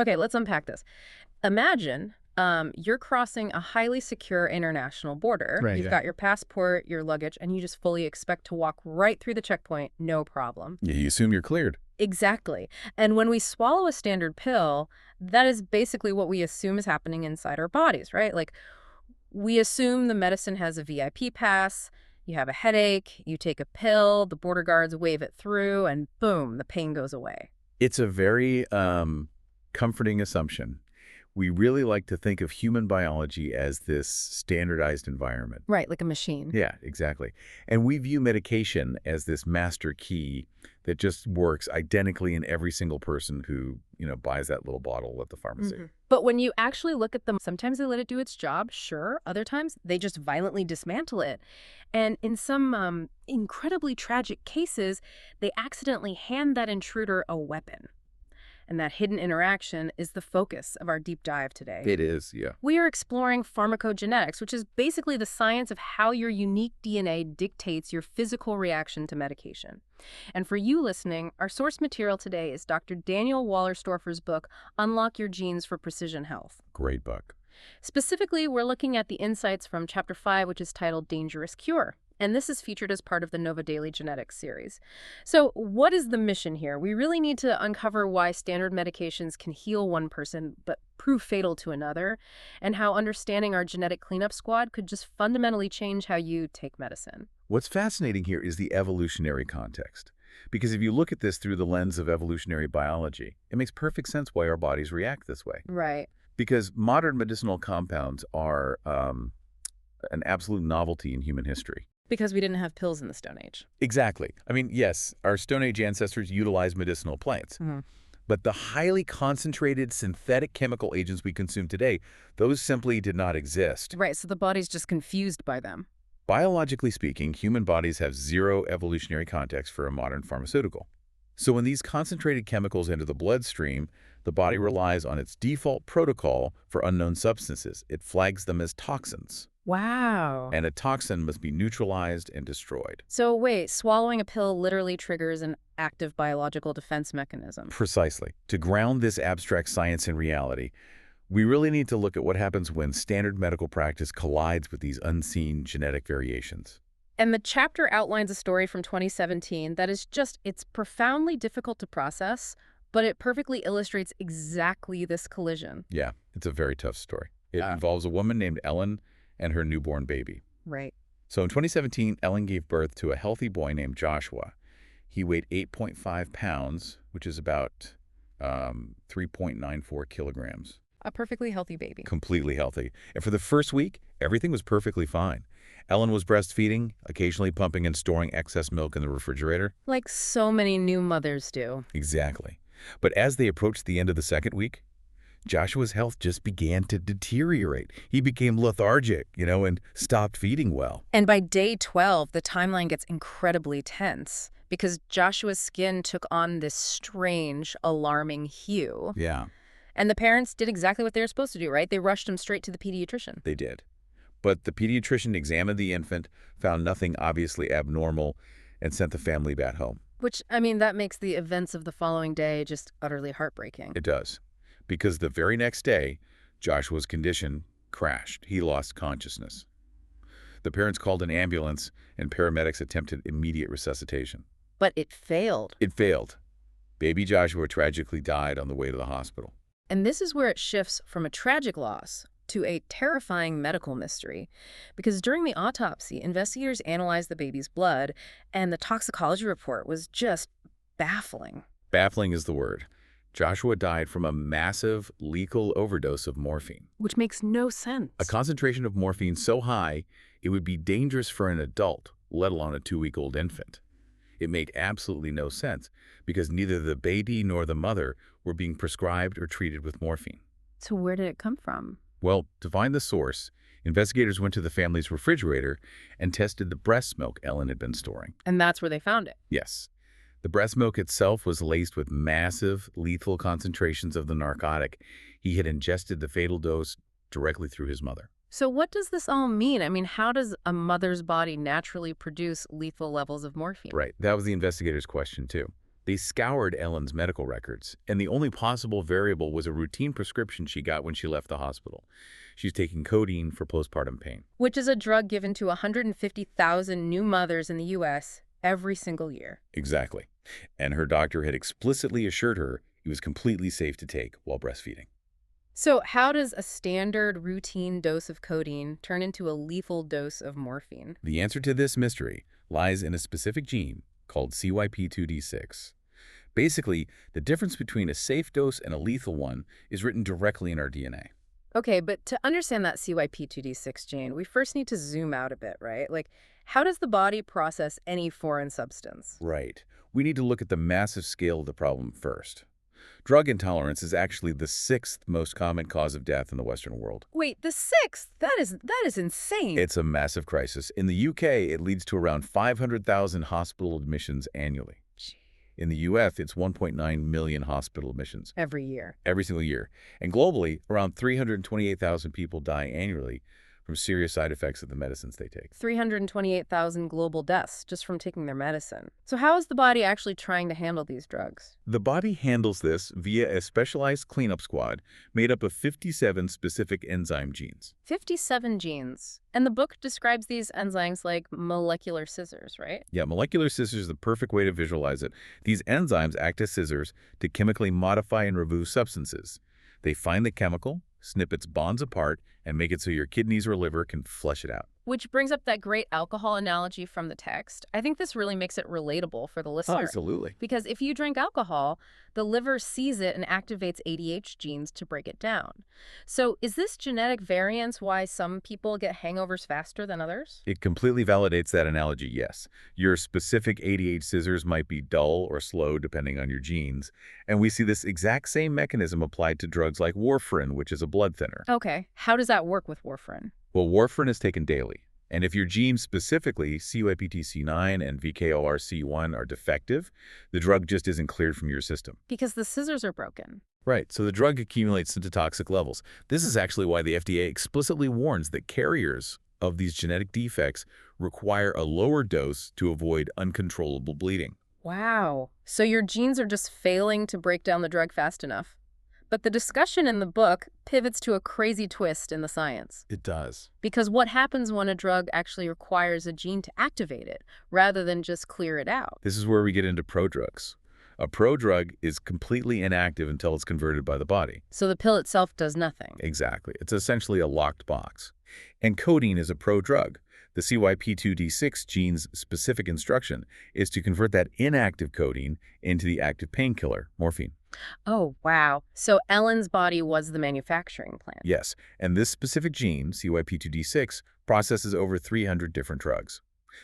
Okay, let's unpack this. Imagine you're crossing a highly secure international border. Right, You've yeah. got your passport, your luggage, and you just fully expect to walk right through the checkpoint, no problem. Yeah, you assume you're cleared. Exactly. And when we swallow a standard pill, that is basically what we assume is happening inside our bodies, right? Like, we assume the medicine has a VIP pass, you have a headache, you take a pill, the border guards wave it through, and boom, the pain goes away. It's a very comforting assumption. We really like to think of human biology as this standardized environment. Right, like a machine. Yeah, exactly. And we view medication as this master key that just works identically in every single person who, buys that little bottle at the pharmacy. But when you actually look at them, sometimes they let it do its job, sure. Other times, they just violently dismantle it. And in some incredibly tragic cases, they accidentally hand that intruder a weapon. And that hidden interaction is the focus of our deep dive today. It is, yeah. We are exploring pharmacogenetics, which is basically the science of how your unique DNA dictates your physical reaction to medication. And for you listening, our source material today is Dr. Daniel Wallerstorfer's book, Unlock Your Genes for Precision Health. Great book. Specifically, we're looking at the insights from Chapter 5, which is titled Dangerous Cure. And this is featured as part of the Genetics series. So what is the mission here? We really need to uncover why standard medications can heal one person but prove fatal to another, and how understanding our genetic cleanup squad could just fundamentally change how you take medicine. What's fascinating here is the evolutionary context. Because if you look at this through the lens of evolutionary biology, it makes perfect sense why our bodies react this way. Right. Because modern medicinal compounds are an absolute novelty in human history. Because we didn't have pills in the Stone Age. Exactly. I mean, yes, our Stone Age ancestors utilized medicinal plants. But the highly concentrated synthetic chemical agents we consume today, those simply did not exist. Right, so the body's just confused by them. Biologically speaking, human bodies have zero evolutionary context for a modern pharmaceutical. So when these concentrated chemicals enter the bloodstream, the body relies on its default protocol for unknown substances. It flags them as toxins. Wow. And a toxin must be neutralized and destroyed. So wait, swallowing a pill literally triggers an active biological defense mechanism. Precisely. To ground this abstract science in reality, we really need to look at what happens when standard medical practice collides with these unseen genetic variations. And the chapter outlines a story from 2017 that is it's profoundly difficult to process, but it perfectly illustrates exactly this collision. Yeah, it's a very tough story. It involves a woman named Ellen and her newborn baby. Right. So in 2017, Ellen gave birth to a healthy boy named Joshua. He weighed 8.5 pounds, which is about 3.94 kilograms. A perfectly healthy baby. Completely healthy. And for the first week, everything was perfectly fine. Ellen was breastfeeding, occasionally pumping and storing excess milk in the refrigerator. Like so many new mothers do. Exactly. But as they approached the end of the second week, Joshua's health just began to deteriorate. He became lethargic, and stopped feeding well. And by day 12, the timeline gets incredibly tense because Joshua's skin took on this strange, alarming hue. Yeah. And the parents did exactly what they were supposed to do, right? They rushed him straight to the pediatrician. They did. But the pediatrician examined the infant, found nothing obviously abnormal, and sent the family back home. Which, that makes the events of the following day just utterly heartbreaking. It does. Because the very next day, Joshua's condition crashed. He lost consciousness. The parents called an ambulance, and paramedics attempted immediate resuscitation. But it failed. It failed. Baby Joshua tragically died on the way to the hospital. And this is where it shifts from a tragic loss to a terrifying medical mystery. Because during the autopsy, investigators analyzed the baby's blood, and the toxicology report was just baffling. Baffling is the word. Joshua died from a massive, lethal overdose of morphine. Which makes no sense. A concentration of morphine so high, it would be dangerous for an adult, let alone a 2-week-old infant. It made absolutely no sense, because neither the baby nor the mother were being prescribed or treated with morphine. So where did it come from? Well, to find the source, investigators went to the family's refrigerator and tested the breast milk Ellen had been storing. And that's where they found it. Yes. The breast milk itself was laced with massive, lethal concentrations of the narcotic. He had ingested the fatal dose directly through his mother. So what does this all mean? How does a mother's body naturally produce lethal levels of morphine? Right. That was the investigators' question, too. They scoured Ellen's medical records, and the only possible variable was a routine prescription she got when she left the hospital. She's taking codeine for postpartum pain. Which is a drug given to 150,000 new mothers in the U.S. every single year. Exactly. And her doctor had explicitly assured her it was completely safe to take while breastfeeding. So how does a standard routine dose of codeine turn into a lethal dose of morphine? The answer to this mystery lies in a specific gene called CYP2D6. Basically, the difference between a safe dose and a lethal one is written directly in our DNA. Okay, but to understand that CYP2D6 gene, we first need to zoom out a bit, right? Like, how does the body process any foreign substance? Right. We need to look at the massive scale of the problem first. Drug intolerance is actually the 6th most common cause of death in the Western world. Wait, the 6th? That is insane. It's a massive crisis. In the UK, it leads to around 500,000 hospital admissions annually. Gee. In the US, it's 1.9 million hospital admissions Every year. every single year. And globally, around 328,000 people die annually from serious side effects of the medicines they take. 328,000 global deaths just from taking their medicine. So how is the body actually trying to handle these drugs? The body handles this via a specialized cleanup squad made up of 57 specific enzyme genes. 57 genes. And the book describes these enzymes like molecular scissors, right? Yeah, molecular scissors is the perfect way to visualize it. These enzymes act as scissors to chemically modify and remove substances. They find the chemical, snip its bonds apart, and make it so your kidneys or liver can flush it out. Which brings up that great alcohol analogy from the text. I think this really makes it relatable for the listener. Absolutely. Because if you drink alcohol, the liver sees it and activates ADH genes to break it down. So is this genetic variance why some people get hangovers faster than others? It completely validates that analogy, yes. Your specific ADH scissors might be dull or slow depending on your genes, and we see this exact same mechanism applied to drugs like warfarin, which is a blood thinner. Okay, how does that work with warfarin? Well, warfarin is taken daily, and if your genes, specifically CYP2C9 and VKORC1, are defective, the drug just isn't cleared from your system. Because the scissors are broken. Right, so the drug accumulates into toxic levels. This is actually why the FDA explicitly warns that carriers of these genetic defects require a lower dose to avoid uncontrollable bleeding. Wow. So your genes are just failing to break down the drug fast enough. But the discussion in the book pivots to a crazy twist in the science. It does. Because what happens when a drug actually requires a gene to activate it, rather than just clear it out? This is where we get into prodrugs. A prodrug is completely inactive until it's converted by the body. So the pill itself does nothing. Exactly. It's essentially a locked box. And codeine is a prodrug. The CYP2D6 gene's specific instruction is to convert that inactive codeine into the active painkiller, morphine. Oh, wow. So Ellen's body was the manufacturing plant. Yes, and this specific gene, CYP2D6, processes over 300 different drugs.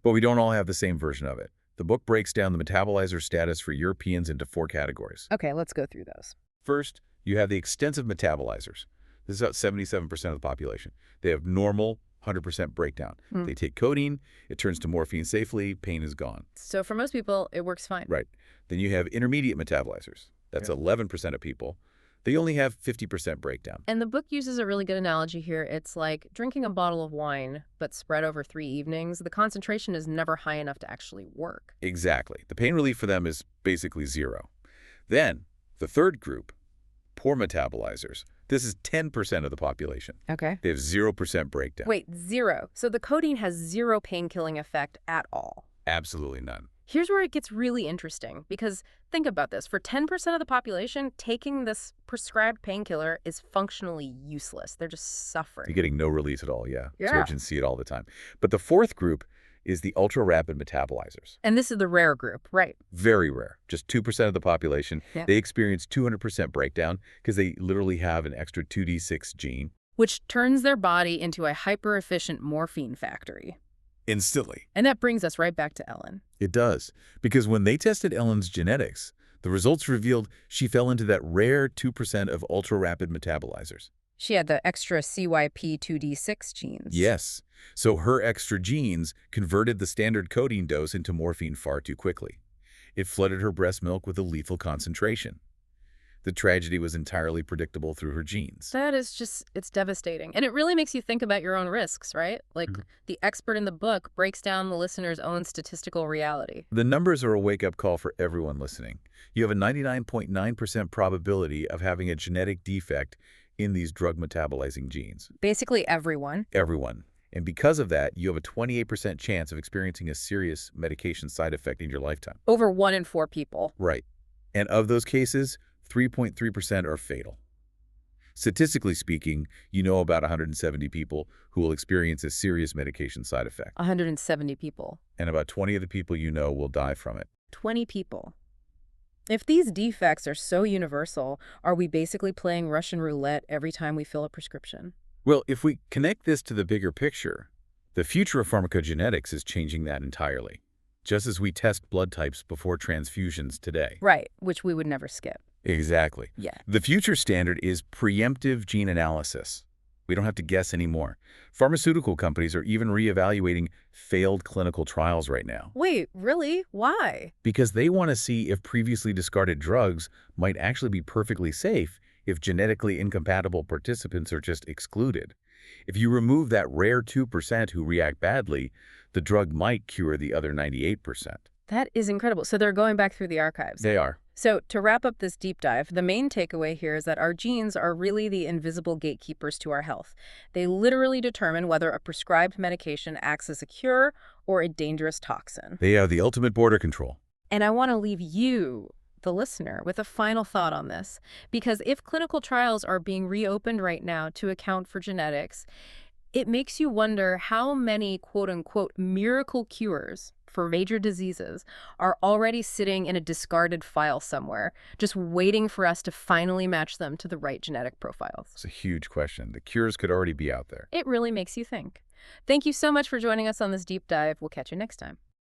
But we don't all have the same version of it. The book breaks down the metabolizer status for Europeans into 4 categories. Okay, let's go through those. First, you have the extensive metabolizers. This is about 77% of the population. They have normal 100% breakdown. They take codeine, it turns to morphine safely, pain is gone. So for most people, it works fine. Right. Then you have intermediate metabolizers. That's 11% of people. They only have 50% breakdown. And the book uses a really good analogy here. It's like drinking a bottle of wine, but spread over 3 evenings. The concentration is never high enough to actually work. Exactly. The pain relief for them is basically 0. Then, the third group, poor metabolizers. This is 10% of the population. Okay. They have 0% breakdown. Wait, 0. So the codeine has 0 pain-killing effect at all. Absolutely none. Here's where it gets really interesting, because think about this. For 10% of the population, taking this prescribed painkiller is functionally useless. They're just suffering. You're getting no release at all, yeah. Yeah. So you can see it all the time. But the fourth group is the ultra-rapid metabolizers. And this is the rare group, right? Very rare. Just 2% of the population. Yeah. They experience 200% breakdown because they literally have an extra 2D6 gene. Which turns their body into a hyper-efficient morphine factory. Instantly. And that brings us right back to Ellen. It does. Because when they tested Ellen's genetics, the results revealed she fell into that rare 2% of ultra-rapid metabolizers. She had the extra CYP2D6 genes. Yes. So her extra genes converted the standard codeine dose into morphine far too quickly. It flooded her breast milk with a lethal concentration. The tragedy was entirely predictable through her genes. That is just, it's devastating. And it really makes you think about your own risks, right? Like, Mhm. the expert in the book breaks down the listener's own statistical reality. The numbers are a wake-up call for everyone listening. You have a 99.9% probability of having a genetic defect in these drug-metabolizing genes. Basically everyone. Everyone. And because of that, you have a 28% chance of experiencing a serious medication side effect in your lifetime. Over 1 in 4 people. Right. And of those cases, 3.3% are fatal. Statistically speaking, you know about 170 people who will experience a serious medication side effect. 170 people. And about 20 of the people you know will die from it. 20 people. If these defects are so universal, are we basically playing Russian roulette every time we fill a prescription? Well, if we connect this to the bigger picture, the future of pharmacogenetics is changing that entirely, just as we test blood types before transfusions today. Right, which we would never skip. Exactly. Yeah. The future standard is preemptive gene analysis. We don't have to guess anymore. Pharmaceutical companies are even reevaluating failed clinical trials right now Wait, really? Why? because they want to see if previously discarded drugs might actually be perfectly safe if genetically incompatible participants are just excluded. If you remove that rare 2% who react badly, the drug might cure the other 98%. That is incredible. So they're going back through the archives. They are. So to wrap up this deep dive, the main takeaway here is that our genes are really the invisible gatekeepers to our health. They literally determine whether a prescribed medication acts as a cure or a dangerous toxin. They are the ultimate border control. And I want to leave you, the listener, with a final thought on this. Because if clinical trials are being reopened right now to account for genetics, it makes you wonder how many quote-unquote miracle cures for major diseases are already sitting in a discarded file somewhere, just waiting for us to finally match them to the right genetic profiles. It's a huge question. The cures could already be out there. It really makes you think. Thank you so much for joining us on this deep dive. We'll catch you next time.